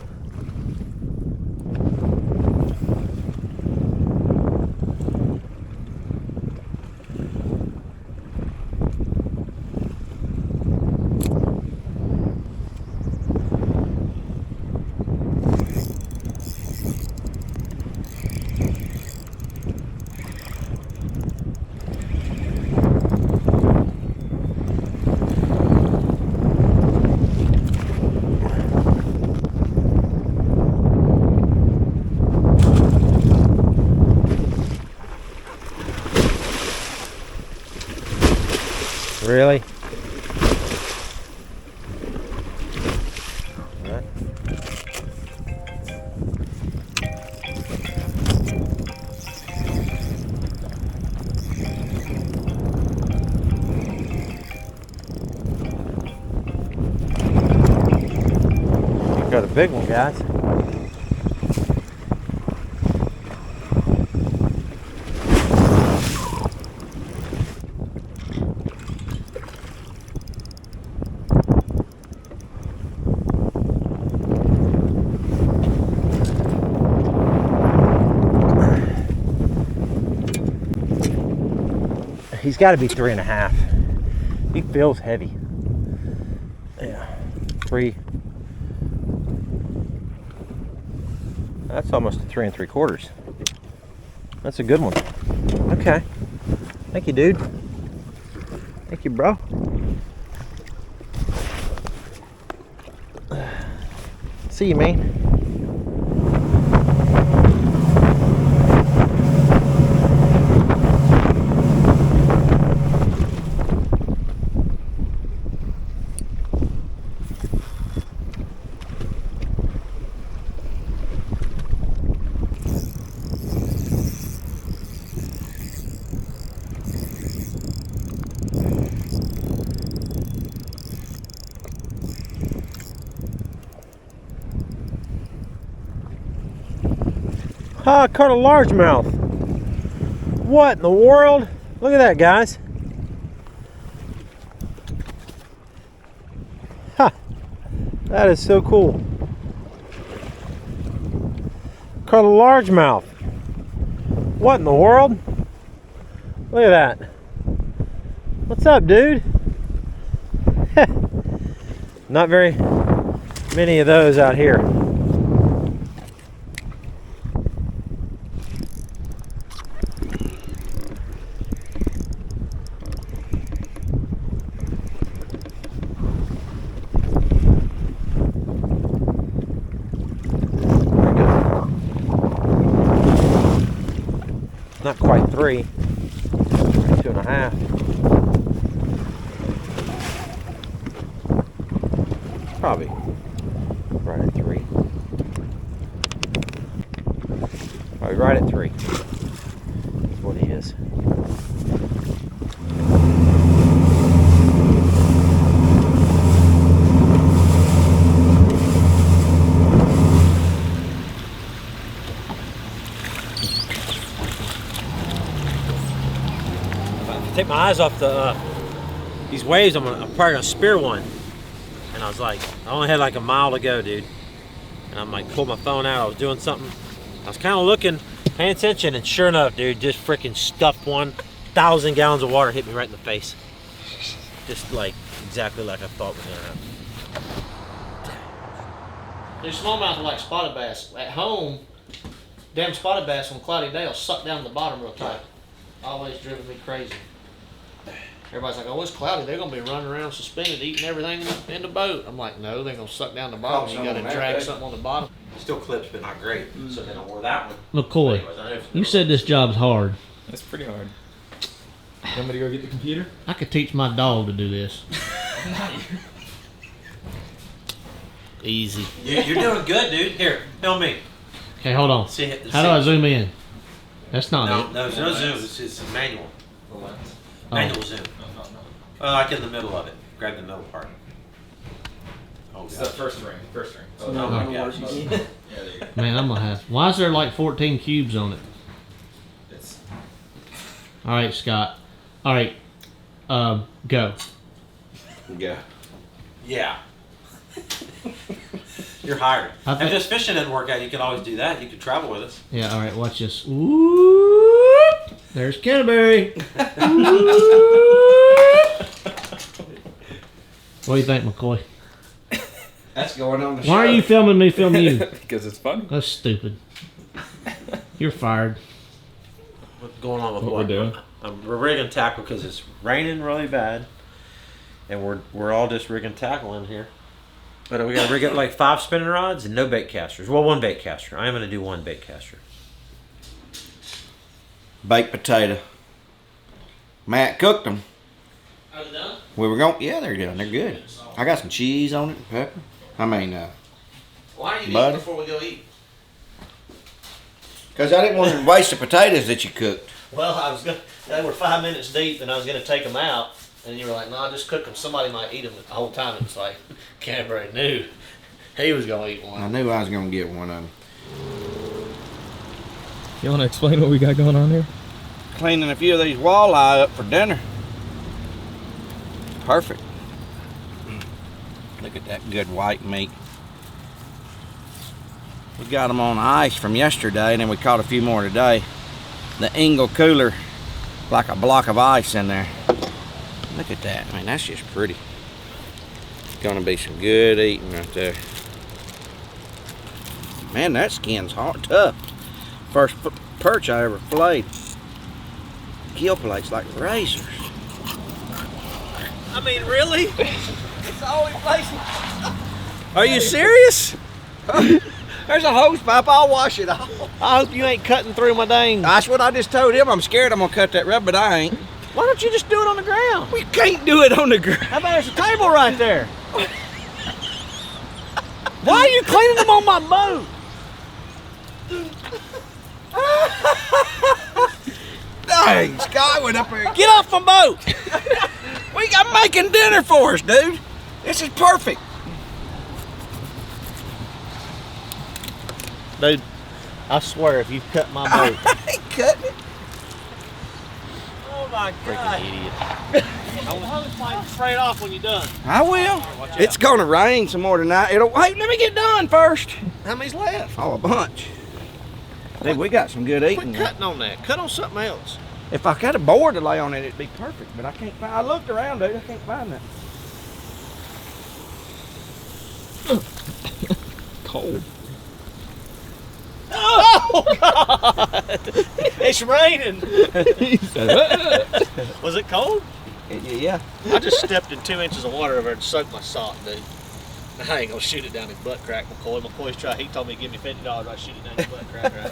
B: Really? Right. Got a big one, guys. He's got to be 3.5. He feels heavy. Yeah, 3. That's almost a 3 3/4. That's a good one. Okay. Thank you, dude. Thank you, bro. See you, man. Ah, I caught a largemouth. What in the world? Look at that, guys. Ha! That is so cool. Caught a largemouth. What in the world? Look at that. What's up, dude? Not very many of those out here. Not quite 3, 2.5. Probably right at 3. Probably right at 3. That's what he is. Take my eyes off the these waves. I'm probably gonna spear one. And I was like, I only had like a mile to go, dude. And I'm like, pulled my phone out. I was doing something. I was kind of looking, paying attention, and sure enough, dude, just freaking stuffed one. 1,000 gallons of water hit me right in the face. Just like exactly like I thought was gonna happen.
D: These smallmouth are like spotted bass. At home, damn spotted bass on cloudy day will suck down the bottom real tight. Always driven me crazy. Everybody's like, oh, it's cloudy. They're going to be running around suspended, eating everything in the boat. I'm like, no, they're going to suck down the bottom. You got to drag something on the bottom.
B: Still clips, but not great. So then I wore that one.
H: McCoy,
B: Anyways, I know if-
H: you said this job's hard.
E: That's pretty hard. You want me to go get the computer?
H: I could teach my dog to do this. Easy.
B: You're doing good, dude. Here, film me.
H: Okay, hold on.
B: See it.
H: How do I zoom in? That's not
B: No,
H: it.
B: no, there's no zoom. It's a manual. Manual zoom. Like in the middle of it. Grab the middle part. Oh,
E: It's the first ring. First ring.
B: Oh my gosh.
E: Yeah, there you go.
H: Man, I'm gonna have. Why is there like 14 cubes on it?
E: It's
H: All right, Scott. All right, go.
F: Yeah.
B: Yeah. You're hired.
H: I
B: If
H: think-
B: this fishing didn't work out, you can always do that. You can travel with us.
H: Yeah. All right, watch this. Whoop. There's Canterbury. What do you think, McCoy?
F: That's going on the show.
H: Why are you filming me? Film you.
E: because it's fun.
H: That's stupid. You're fired.
B: What's going on with
E: What we're doing?
B: We're rigging tackle because it's raining really bad, and we're all just rigging tackle in here. But we got to rig up like 5 spinning rods and no bait casters. Well, 1 bait caster. I am going to do 1 bait caster.
F: Baked potato. Matt cooked them.
H: Are they done?
F: We were going. Yeah, they're done. They're good. I got some cheese on it and pepper. I mean,
D: Why are you
F: Buddy.
D: eating before we go eat?
F: because I didn't want to waste the potatoes that you cooked.
D: Well, they were 5 minutes deep, and I was going to take them out. And you were like, no, just cook them. Somebody might eat them the whole time. It's like, Canterbury knew he was going to eat
F: I
D: one.
F: knew I was going to get one of them.
E: You want to explain what we got going on here?
F: Cleaning a few of these walleye up for dinner. Perfect. Look at that good white meat. We got them on ice from yesterday, and then we caught a few more today. The Engel cooler, like a block of ice in there. Look at that. I mean, that's just pretty. Gonna be some good eating right there. Man, that skin's hard, tough. First perch I ever filleted. Gill plates like razors.
D: I mean, really?
F: It's the only place. Are you serious? There's a hose pipe. I'll wash it off.
D: I hope you ain't cutting through my dang.
F: That's what I just told him. I'm scared I'm gonna cut that rubber, but I ain't.
D: Why don't you just do it on the ground?
F: We can't do it on the ground.
D: How about there's a table right there? Why are you cleaning them on my boat?
F: Dang, Scott went up there.
D: Get off my boat!
F: We got making dinner for us, dude. This is perfect.
D: Dude, I swear if you cut my boat.
F: I ain't cutting it.
D: Oh my
B: Freaking
D: God.
B: idiot.
D: The hose pipe straight off when you're done.
F: I will. It's gonna rain some more tonight. Hey, let me get done first.
D: How many's left?
F: Oh, a bunch. Dude, we got some good
D: Quit
F: eating.
D: cutting on that. Cut on something else.
F: If I got a board to lay on it, it'd be perfect. But I can't find. I looked around, dude. I can't find that.
E: Cold.
D: Oh God! It's raining. Was it cold?
F: Yeah.
D: I just stepped in 2 inches of water over it and soaked my sock, dude. I ain't gonna shoot it down his butt crack, McCoy. McCoy's trying. He told me to give me $50. I'd shoot it down his butt crack right now.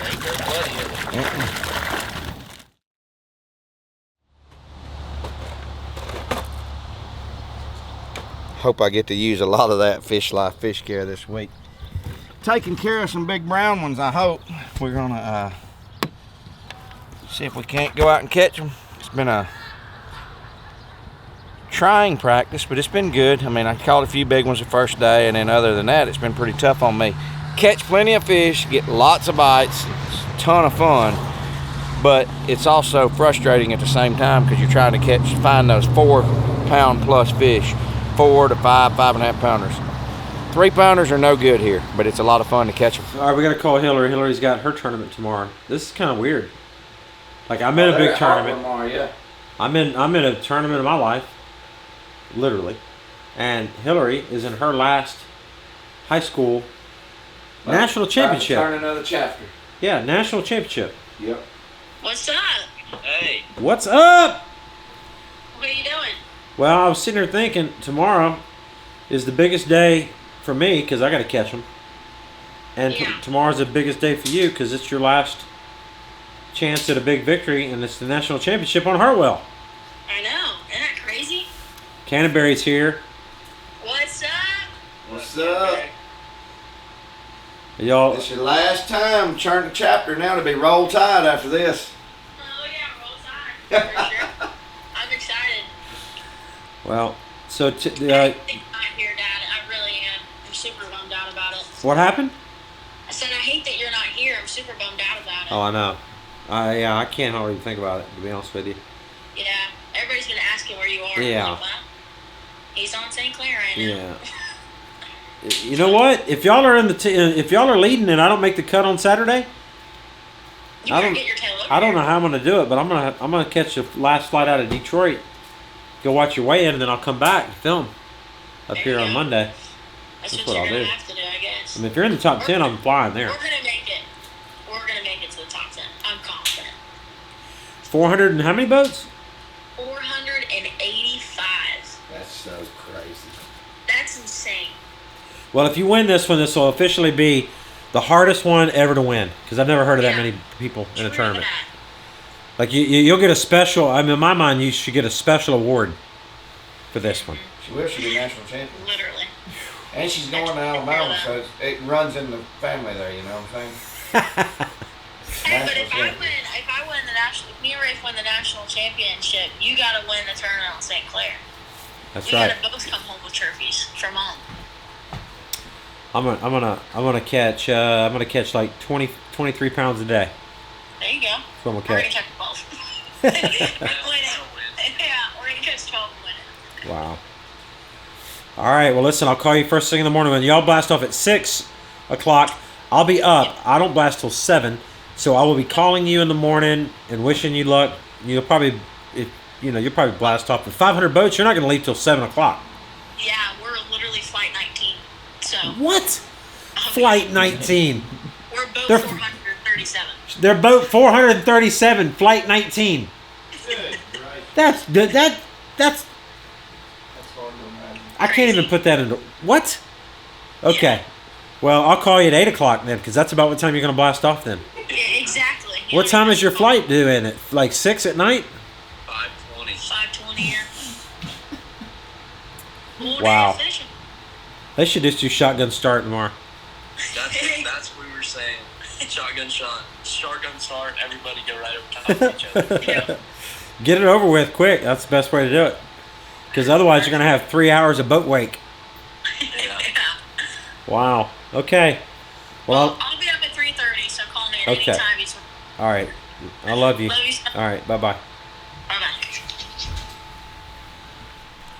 D: Ain't no bloody in it.
F: Hope I get to use a lot of that Fish Life Fish Care this week. Taking care of some big brown ones, I hope. We're gonna see if we can't go out and catch them. It's been a trying practice, but it's been good. I mean, I caught a few big ones the first day, and then other than that, it's been pretty tough on me. Catch plenty of fish, get lots of bites, it's a ton of fun, but it's also frustrating at the same time because you're trying to find those 4-pound plus fish, 4 to 5, 5.5 pounders. 3-pounders are no good here, but it's a lot of fun to catch them.
B: All right, we got to call Hillary. Hillary's got her tournament tomorrow. This is kind of weird. Like, I'm in a big tournament.
F: Yeah.
B: I'm in a tournament of my life, literally, and Hillary is in her last high school national championship.
F: Turn another chapter.
B: Yeah, national championship.
F: Yep.
I: What's up?
G: Hey.
B: What's up?
I: What are you doing?
B: Well, I was sitting there thinking tomorrow is the biggest day for me because I got to catch them. And
I: Yeah.
B: tomorrow's the biggest day for you because it's your last chance at a big victory, and it's the national championship on Hartwell.
I: I know. Isn't that crazy?
B: Canterbury's here.
I: What's up?
F: What's up?
B: Y'all,
F: It's your last time. Turn the chapter now to be Roll Tide after this.
I: Oh yeah, roll tide. For sure. I'm excited.
B: well, so
I: I think I'm here, Dad. I really am. I'm super bummed out about it.
B: what happened?
I: I said I hate that you're not here. I'm super bummed out about it.
B: Oh, I know. I can't hardly think about it, to be honest with you.
I: Yeah. Everybody's gonna ask you where you are.
B: Yeah.
I: I'm like, well, he's on Saint Clair right now.
B: Yeah. You know what? If y'all are in the if y'all are leading and I don't make the cut on Saturday,
I: You
B: I
I: better
B: don't-
I: get your tail over
B: I don't know
I: here.
B: how I'm gonna do it, but I'm gonna catch the last flight out of Detroit, go watch your weigh-in, and then I'll come back and film up
I: There
B: here
I: you
B: on
I: go.
B: Monday.
I: That's
B: That's
I: what
B: what
I: you're
B: I'll
I: gonna
B: do.
I: have to do, I guess.
B: I mean, if you're in the top 10, I'm flying there.
I: We're gonna make it. We're gonna make it to the top 10. I'm confident.
B: 400 and how many boats?
I: 485.
F: That's so crazy.
I: That's insane.
B: Well, if you win this one, this will officially be the hardest one ever to win because I've never heard of that
I: Yeah.
B: many people in a
I: True
B: tournament.
I: that.
B: Like you'll get a special. I mean, in my mind, you should get a special award for this one.
F: She will. She'll be national champion.
I: Literally.
F: And she's going to Alabama, so it runs in the family there, you know what I'm saying?
I: Hey, but if
F: National
I: I win the national, if me and Rafe win the national championship, you gotta win the tournament on Saint Clair.
B: That's
I: We
B: right.
I: gotta both come home with trophies for Mom.
B: I'm gonna catch like 23 pounds a day.
I: There you go.
B: That's what I'm
I: We're
B: gonna
I: gonna
B: catch.
I: catch 12. Win it. Yeah, we're gonna catch 12 and win it.
B: Wow. All right. Well, listen. I'll call you first thing in the morning when y'all blast off at 6 o'clock. I'll be up. I don't blast till 7, so I will be calling you in the morning and wishing you luck. You'll probably, you'll probably blast off with 500 boats. You're not gonna leave till 7 o'clock.
I: Yeah, we're literally flight 19. So
B: What? Flight 19.
I: we're both
B: They're-
I: 437.
B: Their boat 437, flight 19. That's I can't even put that into what? Okay. Well, I'll call you at 8 o'clock then, because that's about what time you're gonna blast off then.
I: Yeah, exactly.
B: What time is your flight due in? At like 6 at night?
G: 5:20.
I: 5:20. Yeah. Full day
B: Wow.
I: of fishing.
B: They should just do shotgun start tomorrow.
G: That's what we were saying. Shotgun start, everybody go right over top of each other.
I: Yeah.
B: Get it over with quick. That's the best way to do it. Because otherwise you're gonna have 3 hours of boat wake.
G: Yeah.
B: Wow. Okay. Well,
I: I'll be up at 3:30, so call me at
B: Okay.
I: any time.
B: all right. I love you.
I: Love you.
B: All right. Bye bye.
I: Bye-bye.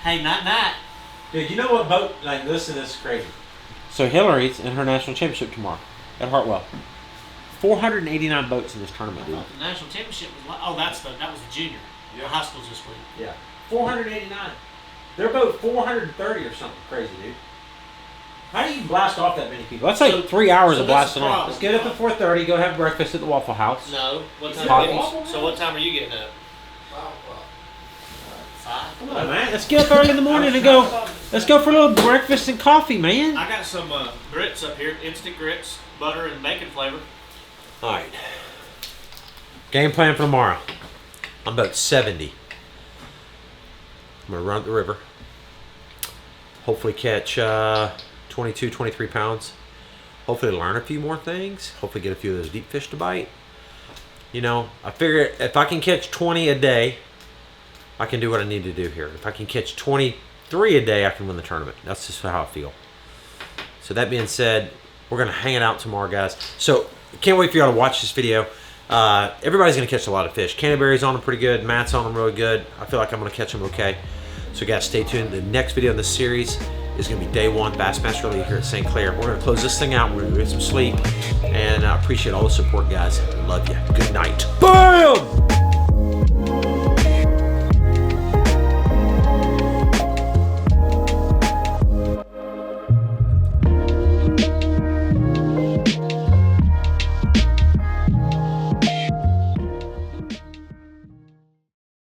B: Hey, not. Dude, you know what boat? Like, listen, this is crazy. So Hillary's in her national championship tomorrow at Hartwell. 489 boats in this tournament, dude.
J: The national championship was that was the junior. The high schools this week.
B: Yeah. 489. Their boat 430 or something crazy, dude. How do you blast off that many people? That's like
J: So-
B: 3 hours
J: so
B: of
J: that's the
B: blasting off.
J: problem.
B: Let's get up at 4:30. Go have breakfast at the Waffle House.
J: No. What time?
B: Coffees.
J: So what time are you getting up? 5.
B: Come on, man. Let's get up early in the morning and go. Let's go for a little breakfast and coffee, man.
J: I got some grits up here, instant grits, butter and bacon flavor.
B: All right. Game plan for tomorrow. I'm about 70. I'm going to run up the river. Hopefully catch 22, 23 pounds. Hopefully learn a few more things. Hopefully get a few of those deep fish to bite. You know, I figure if I can catch 20 a day, I can do what I need to do here. If I can catch 23 a day, I can win the tournament. That's just how I feel. So that being said, we're going to hang it out tomorrow, guys. So can't wait for y'all to watch this video. Everybody's going to catch a lot of fish. Canterbury's on them pretty good. Matt's on them really good. I feel like I'm going to catch them okay. So guys, stay tuned. The next video in this series is going to be day 1 Bassmaster League here at Saint Clair. We're going to close this thing out. We're going to get some sleep. And I appreciate all the support, guys. Love you. Good night. Boom!